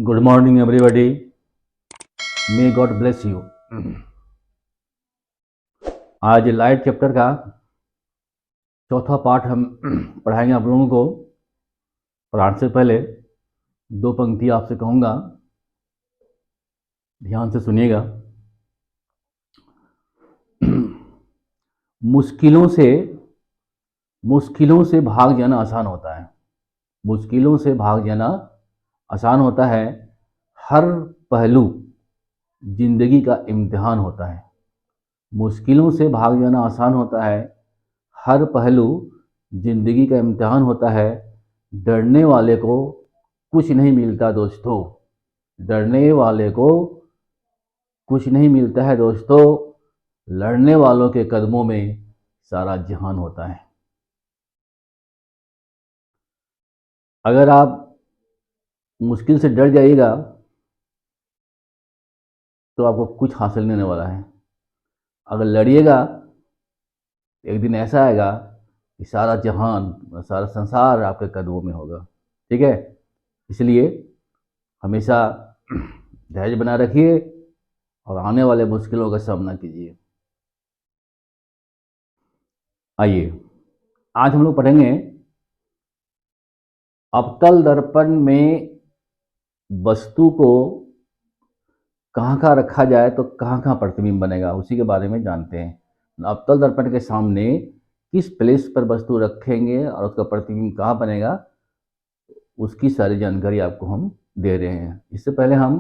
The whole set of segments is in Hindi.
Good morning everybody. May God bless you. आज लाइट चैप्टर का चौथा पार्ट हम पढ़ाएंगे आप लोगों को। पढ़ाने से पहले दो पंक्ति आपसे कहूँगा, ध्यान से सुनिएगा। मुश्किलों से भाग जाना आसान होता है। मुश्किलों से भाग जाना आसान होता है। हर पहलू जिंदगी का इम्तिहान होता है। मुश्किलों से भाग जाना आसान होता है। हर पहलू जिंदगी का इम्तिहान होता है। डरने वाले को कुछ नहीं मिलता दोस्तों। डरने वाले को कुछ नहीं मिलता है दोस्तों। लड़ने वालों के कदमों में सारा जहान होता है। अगर आप मुश्किल से डर जाइएगा तो आपको कुछ हासिल नहीं होने वाला है। अगर लड़िएगा एक दिन ऐसा आएगा कि सारा जहान, सारा संसार आपके कदमों में होगा। ठीक है, इसलिए हमेशा धैर्य बना रखिए और आने वाले मुश्किलों का सामना कीजिए। आइए, आज हम लोग पढ़ेंगे अवतल दर्पण में वस्तु को कहाँ रखा जाए तो कहाँ प्रतिबिंब बनेगा, उसी के बारे में जानते हैं। अवतल दर्पण के सामने किस प्लेस पर वस्तु रखेंगे और उसका प्रतिबिंब कहाँ बनेगा, उसकी सारी जानकारी आपको हम दे रहे हैं। इससे पहले हम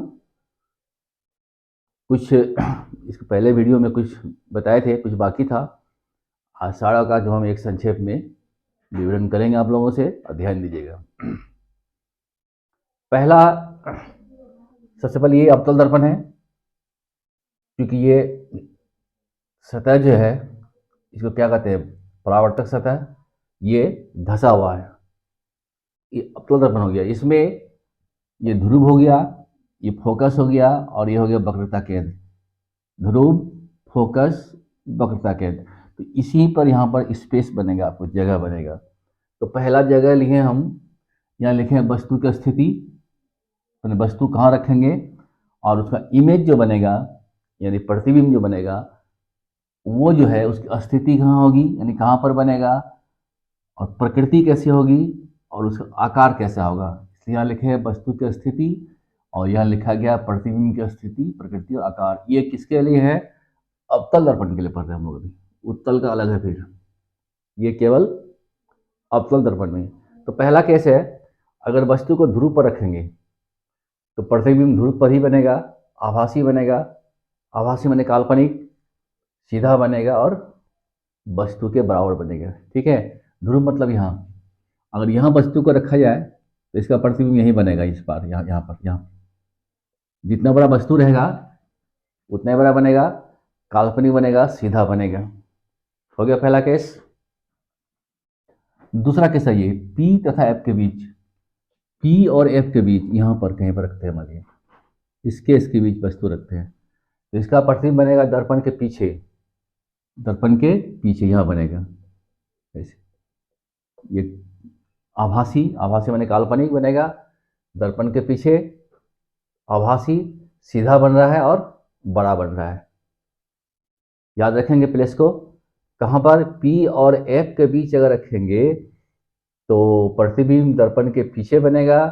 कुछ इसके पहले वीडियो में कुछ बताए थे, कुछ बाकी था। आषाढ़ का जो हम एक संक्षेप में विवरण करेंगे आप लोगों से, और ध्यान दीजिएगा। पहला, सबसे पहले ये अवतल दर्पण है, क्योंकि ये सतह जो है इसको क्या कहते हैं, परावर्तक सतह। ये धसा हुआ है, ये अवतल दर्पण हो गया। इसमें ये ध्रुव हो गया, ये फोकस हो गया, और ये हो गया वक्रता केंद्र। ध्रुव, फोकस, वक्रता केंद्र। तो इसी पर यहाँ पर स्पेस बनेगा, आपको जगह बनेगा। तो पहला जगह लिखे हम, यहाँ लिखे वस्तु की स्थिति, तो वस्तु कहाँ रखेंगे, और उसका इमेज जो बनेगा यानी प्रतिबिंब जो बनेगा वो जो है उसकी स्थिति कहाँ होगी, यानी कहाँ पर बनेगा, और प्रकृति कैसी होगी, और उसका आकार कैसा होगा। इसलिए यहाँ लिखे हैं वस्तु की स्थिति, और यहाँ लिखा गया प्रतिबिंब की स्थिति, प्रकृति और आकार। ये किसके लिए है, अवतल दर्पण के लिए पढ़ रहे हैं हम लोग अभी। उत्तल का अलग है, फिर ये केवल अवतल दर्पण में। तो पहला केस है, अगर वस्तु को ध्रुव पर रखेंगे तो प्रतिबिंब ध्रुव पर ही बनेगा, आभासी बनेगा। आभासी माने काल्पनिक, सीधा बनेगा और वस्तु के बराबर बनेगा। ठीक है, ध्रुव मतलब यहाँ, अगर यहाँ वस्तु को रखा जाए तो इसका प्रतिबिंब यहीं बनेगा, इस पार, यहाँ पर, यहाँ जितना बड़ा वस्तु रहेगा उतना ही बड़ा बनेगा, काल्पनिक बनेगा, सीधा बनेगा। हो गया पहला केस। दूसरा केस है ये, पी तथा एफ के बीच, पी और एफ के बीच यहाँ पर कहीं पर रखते हैं, हमारे इसके बीच वस्तु रखते हैं, तो इसका प्रतिबिंब बनेगा दर्पण के पीछे। दर्पण के पीछे यहाँ बनेगा ऐसे। ये आभासी, आभासी माने काल्पनिक बनेगा, दर्पण के पीछे आभासी, सीधा बन रहा है और बड़ा बन रहा है। याद रखेंगे प्लेस को, कहाँ पर, P और F के बीच अगर रखेंगे तो प्रतिबिंब दर्पण के पीछे बनेगा,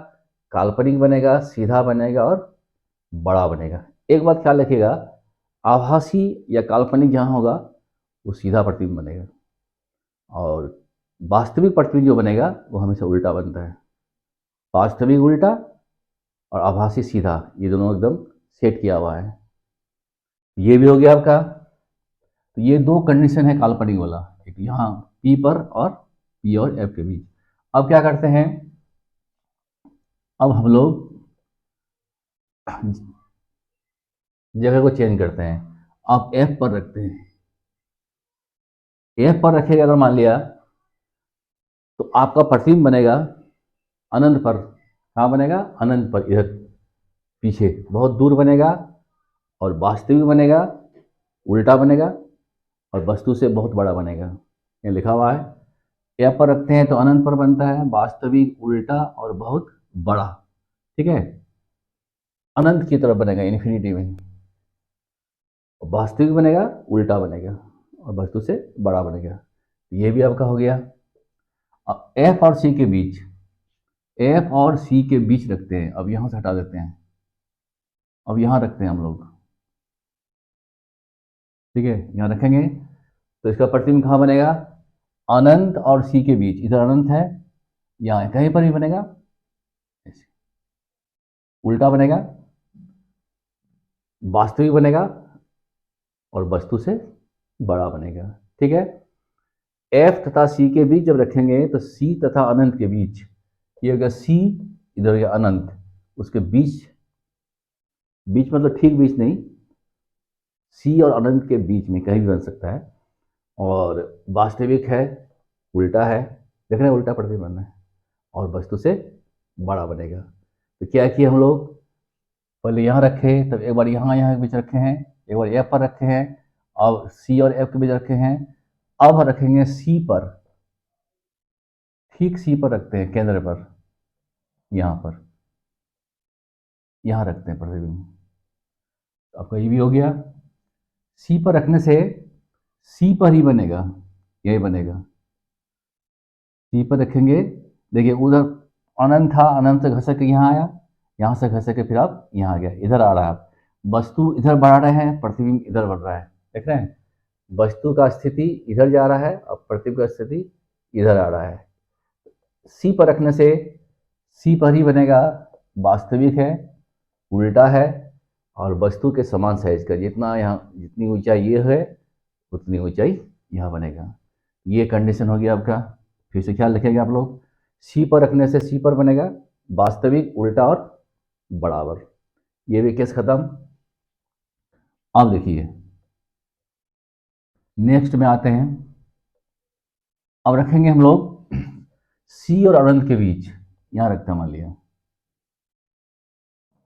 काल्पनिक बनेगा, सीधा बनेगा और बड़ा बनेगा। एक बात ख्याल रखिएगा, आभासी या काल्पनिक जहाँ होगा वो सीधा प्रतिबिंब बनेगा, और वास्तविक प्रतिबिंब जो बनेगा वो हमेशा उल्टा बनता है। वास्तविक उल्टा और आभासी सीधा, ये दोनों एकदम सेट किया हुआ है। ये भी हो गया आपका। तो ये दो कंडीशन है काल्पनिक वाला, एक यहाँ P पर और P और F के बीच। अब क्या करते हैं, अब हम लोग जगह को चेंज करते हैं। अब F पर रखते हैं। F पर रखेगा अगर मान लिया तो आपका प्रतिबिंब बनेगा अनंत पर। कहाँ बनेगा, अनंत पर, इधर पीछे बहुत दूर बनेगा, और वास्तविक बनेगा उल्टा बनेगा, और वस्तु से बहुत बड़ा बनेगा। ये लिखा हुआ है, F पर रखते हैं तो अनंत पर बनता है, वास्तविक, उल्टा और बहुत बड़ा। ठीक है, अनंत की तरफ बनेगा, इन्फिनिटी में। वास्तविक बनेगा उल्टा बनेगा और वस्तु से बड़ा बनेगा। ये भी आपका हो गया। एफ और सी के बीच, एफ और सी के बीच रखते हैं, अब यहां से हटा देते हैं, अब यहां रखते हैं हम लोग, ठीक है, यहां रखेंगे तो इसका प्रतिबिंब कहां बनेगा? अनंत और सी के बीच, इधर अनंत है, यहां कहीं पर भी बनेगा, ऐसे उल्टा बनेगा, वास्तविक बनेगा और वस्तु से बड़ा बनेगा, ठीक है। एफ तथा सी के बीच जब रखेंगे तो सी तथा अनंत के बीच, ये होगा सी, इधर हो गया अनंत, उसके बीच, बीच मतलब ठीक बीच नहीं, सी और अनंत के बीच में कहीं भी बन सकता है। और वास्तविक है, उल्टा है, देख रहे हैं उल्टा प्रतिबिंब बनना है, और वस्तु से बड़ा बनेगा। तो क्या किए हम लोग, पहले यहाँ रखे, तब एक बार यहाँ यहाँ के बीच रखे हैं, एक बार एफ पर रखे हैं, अब सी और एफ के बीच रखे हैं, अब रखेंगे सी पर, ठीक सी पर रखते हैं, केंद्र पर, यहाँ पर, यहाँ रखते हैं प्रतिबिंब। तो आपका ये भी हो गया। सी पर रखने से सी पर ही बनेगा, यही बनेगा, सी पर रखेंगे, देखिए उधर अनंत था, अनंत से घसक के यहाँ आया, यहाँ से घसक के फिर आप यहाँ आ गया, इधर आ रहा है, आप वस्तु इधर बढ़ा रहे हैं, प्रतिबिंब इधर बढ़ रहा है, देख रहे हैं, वस्तु का स्थिति इधर जा रहा है और प्रतिबिंब का स्थिति इधर आ रहा है। सी पर रखने से सी पर ही बनेगा, वास्तविक है, उल्टा है और वस्तु के समान साइज का, जितना यहाँ जितनी ऊंचाई ये है उतनी ऊंचाई यहाँ बनेगा। ये कंडीशन हो गया आपका, फिर से ख्याल रखिएगा आप लोग, सी पर रखने से सी पर बनेगा, वास्तविक, उल्टा और बराबर। ये भी केस खत्म। अब देखिए नेक्स्ट में आते हैं, अब रखेंगे हम लोग सी और अनंत के बीच, यहाँ रखते हैं, मान लिया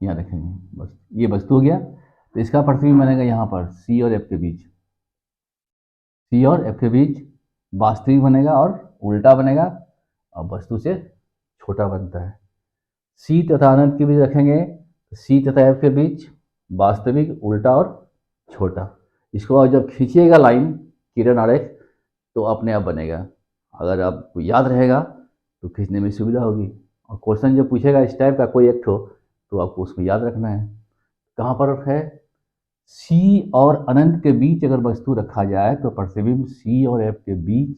यहाँ रखेंगे, बस ये वस्तु हो गया, तो इसका प्रतिबिंब बनेगा यहाँ पर सी और एफ के बीच, सी और एफ के बीच वास्तविक बनेगा और उल्टा बनेगा और वस्तु से छोटा बनता है। सी तथा अनंत के बीच रखेंगे, सी तथा एफ के बीच वास्तविक, उल्टा और छोटा। इसको आप जब खींचिएगा लाइन, किरण आरेख, तो अपने आप बनेगा, अगर आपको याद रहेगा तो खींचने में सुविधा होगी। और क्वेश्चन जब पूछेगा इस टाइप का कोई एक ठो, तो आपको उसमें याद रखना है कहाँ पर है। सी और अनंत के बीच अगर वस्तु रखा जाए तो प्रतिबिंब सी और एफ के बीच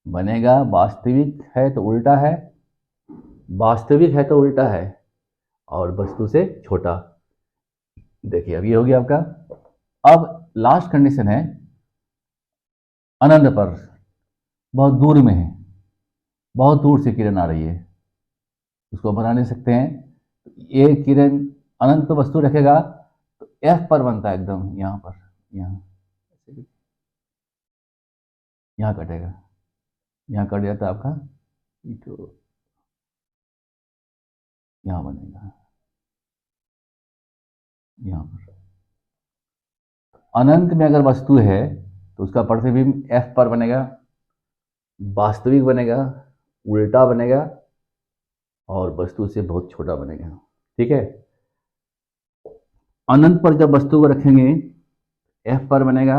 बनेगा, वास्तविक है तो उल्टा है, वास्तविक है तो उल्टा है और वस्तु से छोटा। देखिए अब ये हो गया आपका। अब लास्ट कंडीशन है, अनंत पर बहुत दूर में है, बहुत दूर से किरण आ रही है, उसको बना नहीं सकते हैं, ये किरण अनंत पर वस्तु रखेगा तो एफ पर बनता है एकदम, यहाँ पर, यहाँ यहाँ कटेगा, यहाँ कट जाता है आपका, तो यहाँ बनेगा, यहाँ पर। अनंत में अगर वस्तु है तो उसका प्रतिबिंब एफ पर बनेगा, वास्तविक बनेगा, उल्टा बनेगा और वस्तु से बहुत छोटा बनेगा, ठीक है। अनंत पर जब वस्तु को रखेंगे एफ पर बनेगा,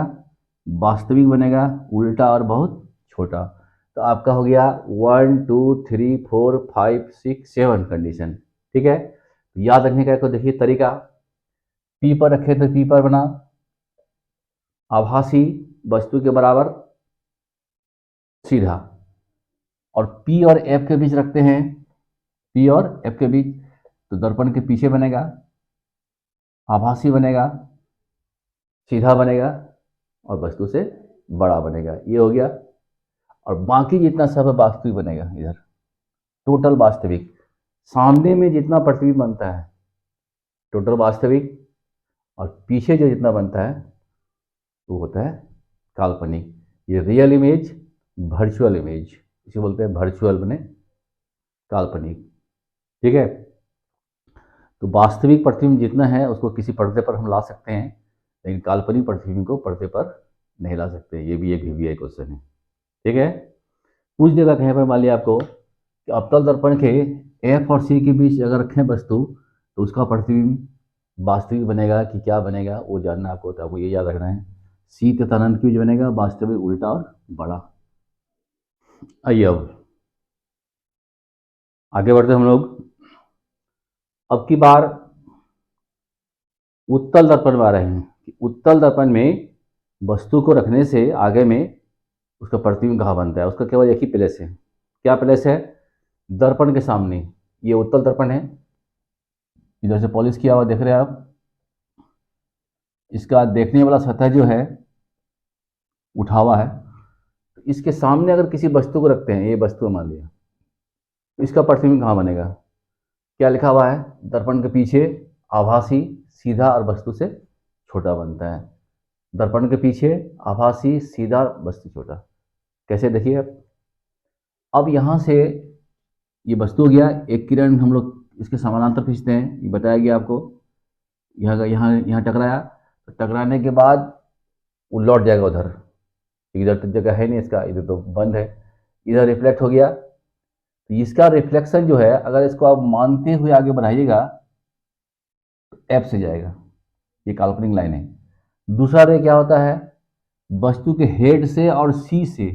वास्तविक बनेगा, उल्टा और बहुत छोटा। तो आपका हो गया 1 2 3 4 5 6 7 कंडीशन, ठीक है। याद रखने का, देखिए तरीका, पी पर रखे तो पी पर बना, आभासी वस्तु के बराबर सीधा, और पी और एफ के बीच रखते हैं, पी और एफ के बीच, तो दर्पण के पीछे बनेगा, आभासी बनेगा, सीधा बनेगा और वस्तु से बड़ा बनेगा, ये हो गया। और बाकी जितना सब वास्तविक बनेगा, इधर टोटल वास्तविक, सामने में जितना प्रतिबिंब बनता है टोटल वास्तविक, और पीछे जो जितना बनता है वो होता है काल्पनिक। ये रियल इमेज, वर्चुअल इमेज, इसे बोलते हैं वर्चुअल बने काल्पनिक, ठीक है। तो वास्तविक प्रतिबिंब जितना है उसको किसी पर्दे पर हम ला सकते हैं, लेकिन काल्पनिक प्रतिबिंब को पर्दे पर नहीं ला सकते। ये भी एक वीवीआई क्वेश्चन है, ठीक है। कुछ जगह कहीं पर मान लिया आपको कि अवतल दर्पण के एफ और सी के बीच अगर रखें वस्तु तो उसका प्रतिबिंब वास्तविक बनेगा कि क्या बनेगा वो जानना आपको होता है, आपको ये याद रखना है। सी तथा अनंत क्यों बनेगा, वास्तविक, उल्टा और बड़ा। आइए अब आगे बढ़ते हम लोग। अब की बार उत्तल दर्पण में आ रहे हैं कि उत्तल दर्पण में वस्तु को रखने से आगे में उसका प्रतिबिंब कहाँ बनता है। उसका केवल एक ही प्लेस है। क्या प्लेस है, दर्पण के सामने। ये उत्तल दर्पण है, इधर से पॉलिश किया हुआ देख रहे हैं आप। इसका देखने वाला सतह जो है उठा हुआ है, तो इसके सामने अगर किसी वस्तु को रखते हैं, ये वस्तु मान लिया, तो इसका प्रतिबिंब कहाँ बनेगा। क्या लिखा हुआ है, दर्पण के पीछे आभासी सीधा और वस्तु से छोटा बनता है। दर्पण के पीछे आभासी सीधा वस्तु छोटा। कैसे, देखिए अब यहाँ से ये वस्तु हो गया, एक किरण हम लोग इसके समानांतर खींचते हैं, ये बताया गया आपको। यहाँ यहाँ यहाँ टकराया, तो टकराने के बाद वो लौट जाएगा उधर। इधर तो जगह है नहीं इसका, इधर तो बंद है। इधर रिफ्लेक्ट हो गया, तो इसका रिफ्लेक्शन जो है, अगर इसको आप मानते हुए आगे बढ़ाइएगा तो एफ से जाएगा। ये काल्पनिक लाइन है। दूसरा रे क्या होता है, वस्तु के हेड से और सी से,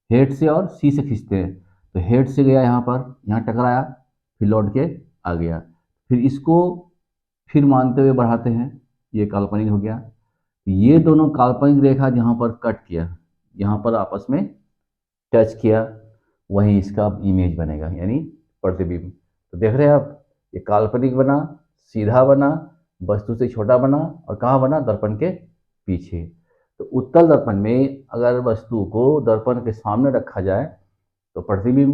हेड से और सी से खींचते हैं। तो हेड से गया यहाँ पर, यहाँ टकराया, फिर लौट के आ गया, फिर इसको फिर मानते हुए बढ़ाते हैं। ये काल्पनिक हो गया। ये दोनों काल्पनिक रेखा जहाँ पर कट किया, यहाँ पर आपस में टच किया, वहीं इसका इमेज बनेगा, यानी प्रतिबिंब। तो देख रहे हैं आप, ये काल्पनिक बना, सीधा बना, वस्तु से छोटा बना, और कहाँ बना, दर्पण के पीछे। तो उत्तल दर्पण में अगर वस्तु को दर्पण के सामने रखा जाए तो प्रतिबिंब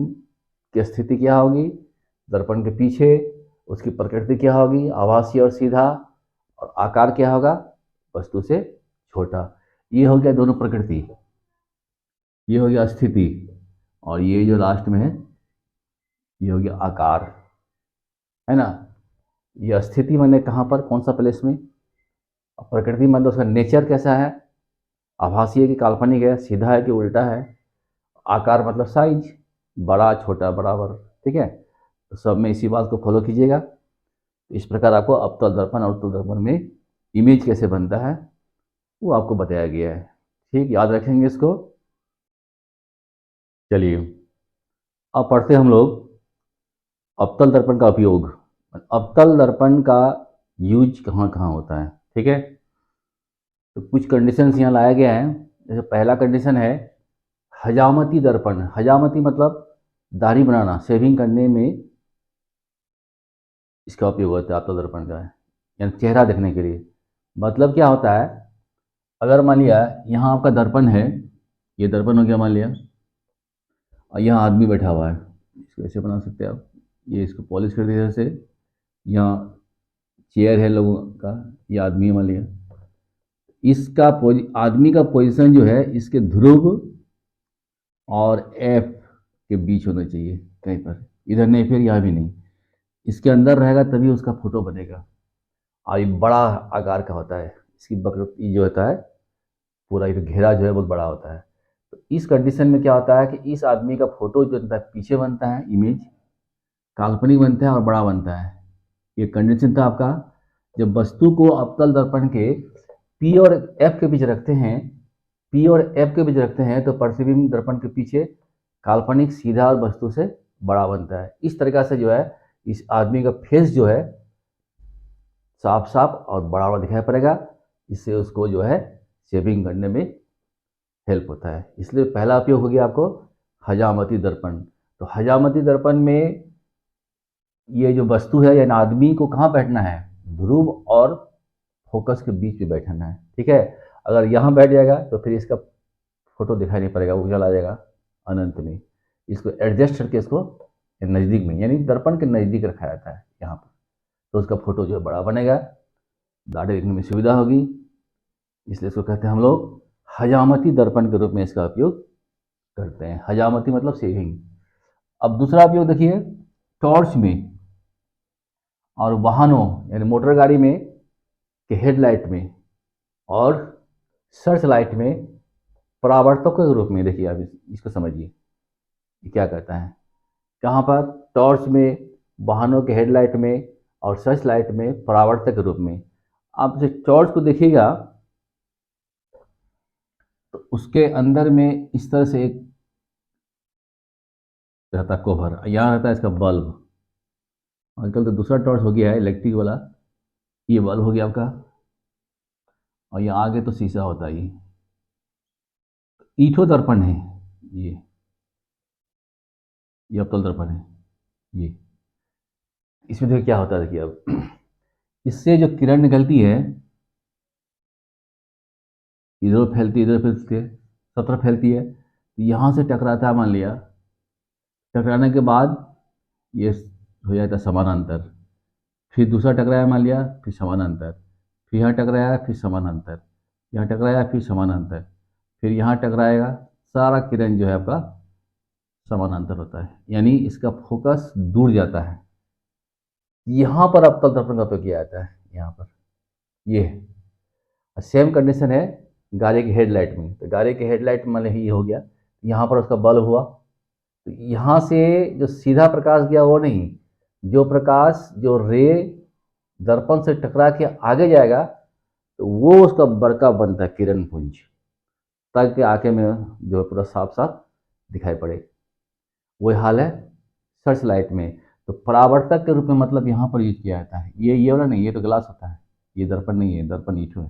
की स्थिति क्या होगी, दर्पण के पीछे। उसकी प्रकृति क्या होगी, आभासी और सीधा, और आकार क्या होगा, वस्तु से छोटा। ये हो गया दोनों प्रकृति, ये हो गया स्थिति, और ये जो लास्ट में है ये हो गया आकार, है ना। ये स्थिति मैंने कहाँ पर, कौन सा प्लेस में, प्रकृति मतलब उसका नेचर कैसा है, आभासी है कि काल्पनिक है, सीधा है कि उल्टा है, आकार मतलब साइज, बड़ा छोटा बराबर, ठीक है। तो सब में इसी बात को फॉलो कीजिएगा। इस प्रकार आपको अवतल दर्पण और उत्तल दर्पण में इमेज कैसे बनता है वो आपको बताया गया है। ठीक, याद रखेंगे इसको। चलिए अब पढ़ते हम लोग अवतल दर्पण का उपयोग। अवतल दर्पण का यूज कहाँ कहाँ होता है, ठीक है। तो कुछ कंडीशंस यहाँ लाया गया है। जैसे पहला कंडीशन है हजामती दर्पण। हजामती मतलब दाढ़ी बनाना, शेविंग करने में इसका उपयोग होता है अवतल दर्पण का, यानी चेहरा देखने के लिए। मतलब क्या होता है, अगर मान लिया यहाँ आपका दर्पण है, ये दर्पण हो गया मान लिया, और यहाँ आदमी बैठा हुआ है, इसको ऐसे बना सकते हैं आप, ये इसको पॉलिश कर दिया जैसे। यहाँ चेयर है लोगों का, ये आदमी है मान लिया। इसका आदमी का पोजीशन जो है इसके ध्रुव और एफ के बीच होना चाहिए कहीं पर, इधर नहीं फिर यहाँ भी नहीं, इसके अंदर रहेगा तभी उसका फोटो बनेगा। और ये बड़ा आकार का होता है, इसकी वक्र जो होता है पूरा ये घेरा जो है बहुत बड़ा होता है। तो इस कंडीशन में क्या होता है कि इस आदमी का फोटो जो बनता है पीछे बनता है, इमेज काल्पनिक बनता है और बड़ा बनता है। ये कंडीशन था आपका। जब वस्तु को अवतल दर्पण के पी और एफ के बीच रखते हैं, पी और एफ के बीच रखते हैं, तो प्रतिबिंब दर्पण के पीछे काल्पनिक सीधा और वस्तु से बड़ा बनता है। इस तरीका से जो है इस आदमी का फेस जो है साफ साफ और बड़ा बड़ा दिखाई पड़ेगा। इससे उसको जो है शेविंग करने में हेल्प होता है। इसलिए पहला उपयोग हो गया आपको हजामती दर्पण। तो हजामती दर्पण में ये जो वस्तु है यानी आदमी को कहाँ बैठना है, ध्रुव और फोकस के बीच में बैठना है, ठीक है। अगर यहाँ बैठ जाएगा तो फिर इसका फोटो दिखाई नहीं पड़ेगा, वो चला जाएगा अनंत में। इसको एडजस्ट करके इसको नज़दीक में, यानी दर्पण के नज़दीक रखा जाता है यहाँ पर, तो उसका फोटो जो है बड़ा बनेगा, दाढ़ी देखने में सुविधा होगी। इसलिए इसको कहते हैं हम लोग हजामती दर्पण के रूप में इसका उपयोग करते हैं। हजामती मतलब शेविंग। अब दूसरा उपयोग देखिए, टॉर्च में और वाहनों यानी मोटर गाड़ी में के हेडलाइट में और सर्च लाइट में परावर्तक के रूप में। देखिए आप इसको समझिए, ये क्या कहता है, कहाँ पर, टॉर्च में, वाहनों के हेडलाइट में और सर्च लाइट में परावर्तक के रूप में। आप जब टॉर्च को देखिएगा तो उसके अंदर में इस तरह से एक रहता है कोवर, यहाँ रहता है इसका बल्ब। आजकल तो दूसरा टॉर्च हो गया है इलेक्ट्रिक वाला, ये बल्ब हो गया आपका, और यहाँ आगे तो शीशा होता है। ये ईठो दर्पण है, ये ये अवतल दर्पण है। ये इसमें देखिए क्या होता है, देखिए अब इससे जो किरण निकलती है इधर फैलती है, इधर फैलती है, सब तरफ फैलती है। यहाँ से टकराता है, मान लिया टकराने के बाद ये हो जाता है समानांतर, फिर दूसरा टकराया मान लिया, फिर समानांतर, फिर यहाँ टकराया, फिर समानांतर, यहाँ टकराया, फिर समानांतर, फिर यहाँ टकराएगा। सारा किरण जो है आपका समानांतर होता है, यानी इसका फोकस दूर जाता है। यहाँ पर अवतल दर्पण का उपयोग किया जाता है, यहाँ पर ये सेम कंडीशन है गाड़ी की हेडलाइट में। तो गाड़ी की हेडलाइट मान लीजिए ये हो गया, यहाँ पर उसका बल्ब हुआ, तो यहाँ से जो सीधा प्रकाश गया वो नहीं, जो प्रकाश जो रे दर्पण से टकरा के आगे जाएगा तो वो उसका बड़का बनता है किरण पुंज, ताकि आंखें में जो है पूरा साफ साफ दिखाई पड़े। वही हाल है सर्च लाइट में। तो परावर्तक के रूप में मतलब यहाँ पर यूज किया जाता है। ये वाला नहीं, ये तो ग्लास होता है, ये दर्पण नहीं है, दर्पण ईंटो है।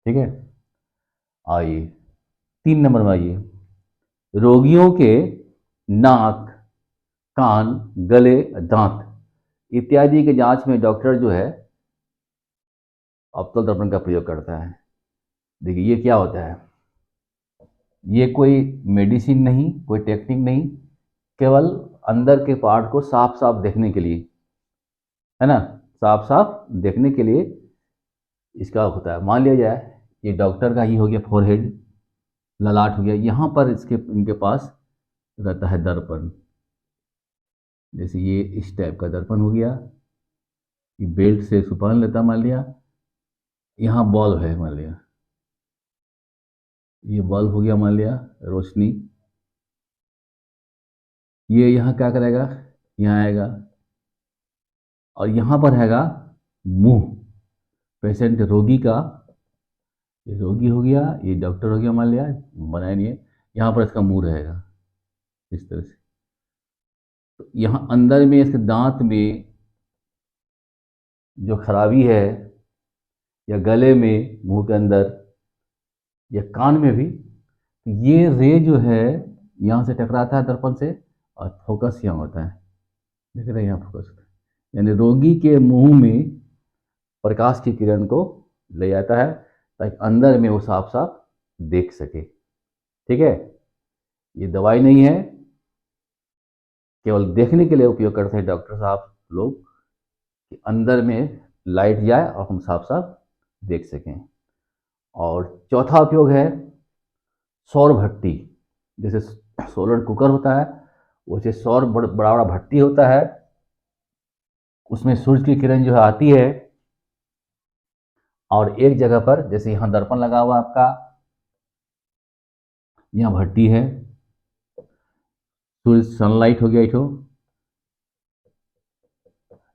ठीक है, आइए 3 नंबर में आइए। रोगियों के नाक, कान, गले, दांत इत्यादि के जांच में डॉक्टर जो है अवतल दर्पण का प्रयोग करता है। देखिए ये क्या होता है, ये कोई मेडिसिन नहीं, कोई टेक्निक नहीं, केवल अंदर के पार्ट को साफ साफ देखने के लिए, है ना, साफ साफ देखने के लिए इसका होता है। मान लिया जाए ये डॉक्टर का ही हो गया फोरहेड, ललाट हो गया, यहाँ पर इनके पास रहता है दर्पण। जैसे ये इस टाइप का दर्पण हो गया, ये बेल्ट से सुपहन लेता मान लिया, यहाँ बल्ब है मान लिया, ये बल्ब हो गया मान लिया रोशनी, ये यहाँ क्या करेगा, यहाँ आएगा, और यहाँ पर हैगा मुंह पेशेंट रोगी का, ये रोगी हो गया, ये डॉक्टर हो गया मान लिया, बनाया नहीं है, यहाँ पर इसका मुंह रहेगा इस तरह से। तो यहाँ अंदर में इसके दांत में जो खराबी है, या गले में, मुंह के अंदर, या कान में भी, ये रे जो है यहाँ से टकराता है दर्पण से और फोकस यहाँ होता है, देख रहे हैं यहाँ फोकस होता है, यानी रोगी के मुंह में प्रकाश की किरण को ले जाता है ताकि अंदर में वो साफ साफ देख सके। ठीक है, ये दवाई नहीं है, केवल देखने के लिए उपयोग करते हैं डॉक्टर साहब लोग कि अंदर में लाइट जाए और हम साफ साफ देख सकें। और चौथा उपयोग है सौर भट्टी। जैसे सोलर कुकर होता है, वैसे सौर बड़ा बड़ा भट्टी होता है, उसमें सूर्य की किरण जो है आती है, और एक जगह पर जैसे यहाँ दर्पण लगा हुआ आपका, यहाँ भट्टी है, सूर्य सनलाइट हो गया, इठो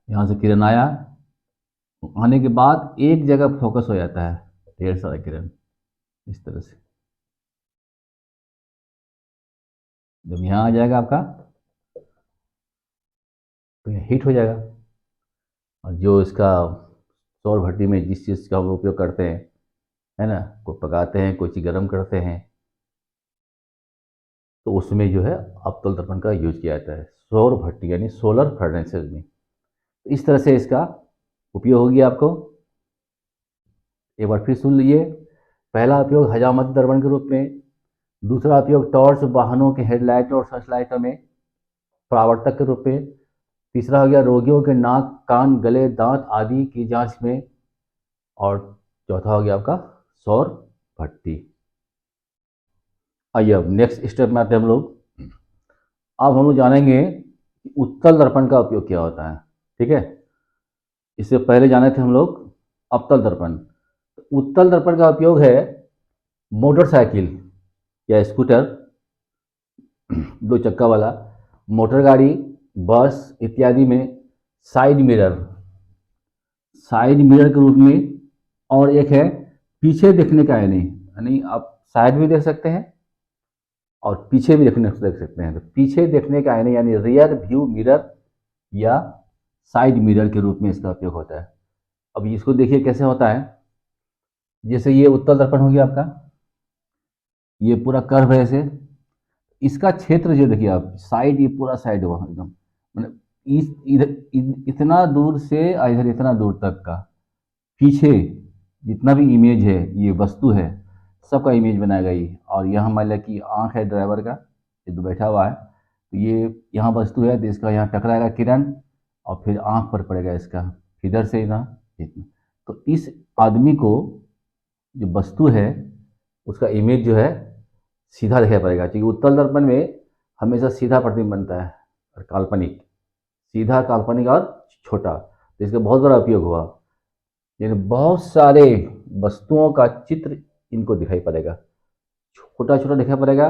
यहाँ से किरण आया, आने के बाद एक जगह फोकस हो जाता है ढेर सारा किरण इस तरह से। जब यहाँ आ जाएगा आपका तो यह हीट हो जाएगा, और जो इसका सौर भट्टी में जिस चीज़ का हम उपयोग करते हैं, है ना, कोई पकाते हैं, कोई चीज़ गर्म करते हैं, तो उसमें जो है अवतल दर्पण का यूज किया जाता है सौर भट्टी यानी सोलर फर्नेसेस में। तो इस तरह से इसका उपयोग होगी आपको। एक बार फिर सुन लीजिए। पहला उपयोग हजामत दर्पण के रूप में, दूसरा उपयोग टॉर्च, वाहनों के हेडलाइट और सर्च लाइटों में परावर्तक के रूप में, तीसरा हो गया रोगियों के नाक, कान, गले, दांत आदि की जांच में, और चौथा हो गया आपका सौर भट्टी। आइए अब नेक्स्ट स्टेप में आते हैं हम लोग। अब हम लोग जानेंगे कि उत्तल दर्पण का उपयोग क्या होता है। ठीक है, इससे पहले जाने थे हम लोग अवतल दर्पण। उत्तल दर्पण का उपयोग है मोटरसाइकिल या स्कूटर, 2 चक्का वाला, मोटर गाड़ी, बस इत्यादि में साइड मिरर, साइड मिरर के रूप में, और एक है पीछे देखने का आईने, यानी आप साइड भी देख सकते हैं और पीछे भी देख सकते हैं। तो पीछे देखने का आईने यानी रियर व्यू मिरर या साइड मिरर के रूप में इसका उपयोग होता है। अब इसको देखिए कैसे होता है। जैसे ये उत्तल दर्पण हो गया आपका, ये पूरा कर्व है ऐसे, इसका क्षेत्र जो देखिए आप, साइड, ये पूरा साइड हुआ एकदम, मतलब इस इधर इतना दूर से और इधर इतना दूर तक का पीछे जितना भी इमेज है, ये वस्तु है, सबका इमेज बनाएगा ये। और यहाँ मान लिया कि आँख है ड्राइवर का, ये तो बैठा हुआ है, तो ये यहाँ वस्तु है, तो इसका यहाँ टकराएगा किरण और फिर आँख पर पड़ेगा इसका, इधर से ना इतना। तो इस आदमी को, जो वस्तु है, उसका इमेज जो है सीधा दिखाई पड़ेगा, क्योंकि उत्तल दर्पण में हमेशा सीधा प्रतिबिंब बनता है और काल्पनिक, सीधा, काल्पनिक और छोटा। तो इसका बहुत बड़ा उपयोग हुआ, यानी बहुत सारे वस्तुओं का चित्र इनको दिखाई पड़ेगा, छोटा छोटा दिखाई पड़ेगा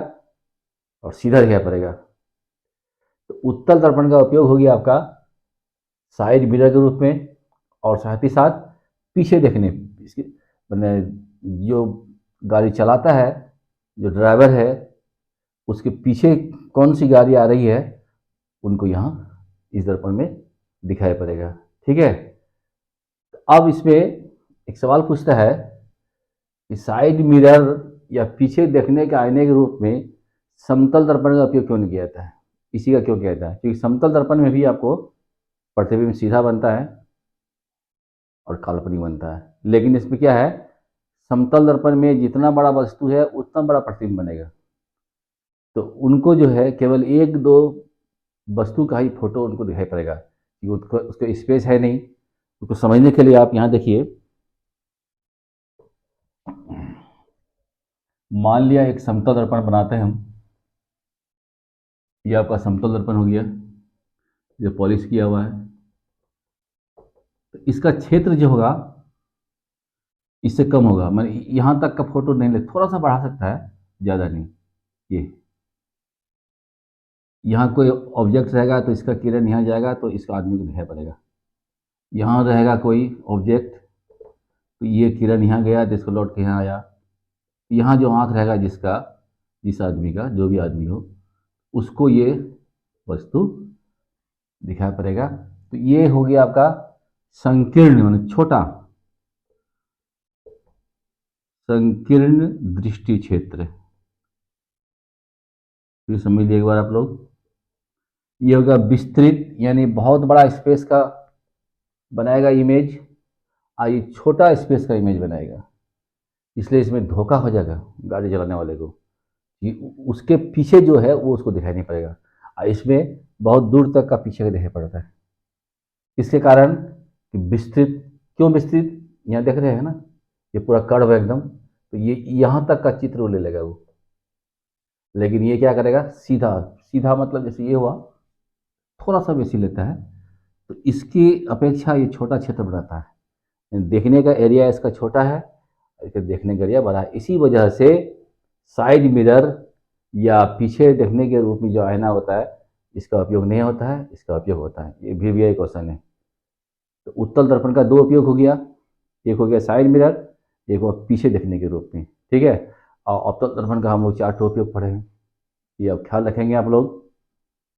और सीधा दिखाई पड़ेगा। तो उत्तल दर्पण का उपयोग हो गया आपका साइड मिरर के रूप में, और साथ ही साथ पीछे देखने, इसके मैंने जो गाड़ी चलाता है, जो ड्राइवर है, उसके पीछे कौन सी गाड़ी आ रही है, उनको यहाँ इस दर्पण में दिखाई पड़ेगा। ठीक है। अब इसमें एक सवाल पूछता है कि साइड मिरर या पीछे देखने के आईने के रूप में समतल दर्पण का उपयोग क्यों नहीं किया जाता है, इसी का क्यों किया जाता है? क्योंकि समतल दर्पण में भी आपको प्रतिबिंब सीधा बनता है और काल्पनिक बनता है, लेकिन इसमें क्या है, समतल दर्पण में जितना बड़ा वस्तु है उतना बड़ा प्रतिबिंब बनेगा। तो उनको जो है केवल एक दो वस्तु का ही फोटो उनको दिखाई पड़ेगा, क्योंकि उसका स्पेस है नहीं। उसको समझने के लिए आप यहाँ देखिए, मान लिया एक समतल दर्पण बनाते हैं हम, ये आपका समतल दर्पण हो गया, ये पॉलिश किया हुआ है। तो इसका क्षेत्र जो होगा इससे कम होगा, मैं यहाँ तक का फोटो नहीं ले, थोड़ा सा बढ़ा सकता है, ज़्यादा नहीं। ये यहाँ कोई ऑब्जेक्ट रहेगा तो इसका किरण यहाँ जाएगा तो इसका आदमी को दिखाई पड़ेगा। यहाँ रहेगा कोई ऑब्जेक्ट तो ये किरण यहाँ गया तो इसको लौट के यहाँ आया। यहाँ जो आँख रहेगा जिसका, जिस आदमी का, जो भी आदमी हो, उसको ये वस्तु दिखाई पड़ेगा। तो ये हो गया आपका संकीर्ण, माने छोटा, संकीर्ण दृष्टि क्षेत्र। फिर समझिए एक बार आप लोग, ये होगा विस्तृत, यानी बहुत बड़ा स्पेस का बनाएगा इमेज, और ये छोटा स्पेस का इमेज बनाएगा, इसलिए इसमें धोखा हो जाएगा गाड़ी चलाने वाले को कि उसके पीछे जो है वो उसको दिखाई नहीं पड़ेगा, और इसमें बहुत दूर तक का पीछे का दिखाई पड़ता है। इसके कारण कि विस्तृत, क्यों विस्तृत, यहाँ देख रहे हैं ना, ये पूरा कर्व है एकदम, तो ये यहाँ तक का चित्र वो ले लेगा वो। लेकिन ये क्या करेगा, सीधा, सीधा मतलब जैसे ये हुआ, थोड़ा सा बेसी लेता है, तो इसकी अपेक्षा ये छोटा क्षेत्र बनाता है। देखने का एरिया इसका छोटा है, इसका देखने का एरिया बड़ा है। इसी वजह से साइड मिरर या पीछे देखने के रूप में जो आईना होता है, इसका उपयोग नहीं होता है, इसका उपयोग होता है। ये भी एक क्वेश्चन है। तो उत्तल दर्पण का दो उपयोग हो गया, एक हो गया साइड मिरर, एक हो पीछे देखने के रूप में। ठीक है। और अवतल दर्पण का हम लोग चार उपयोग पढ़े हैं, ये अब ख्याल रखेंगे आप लोग।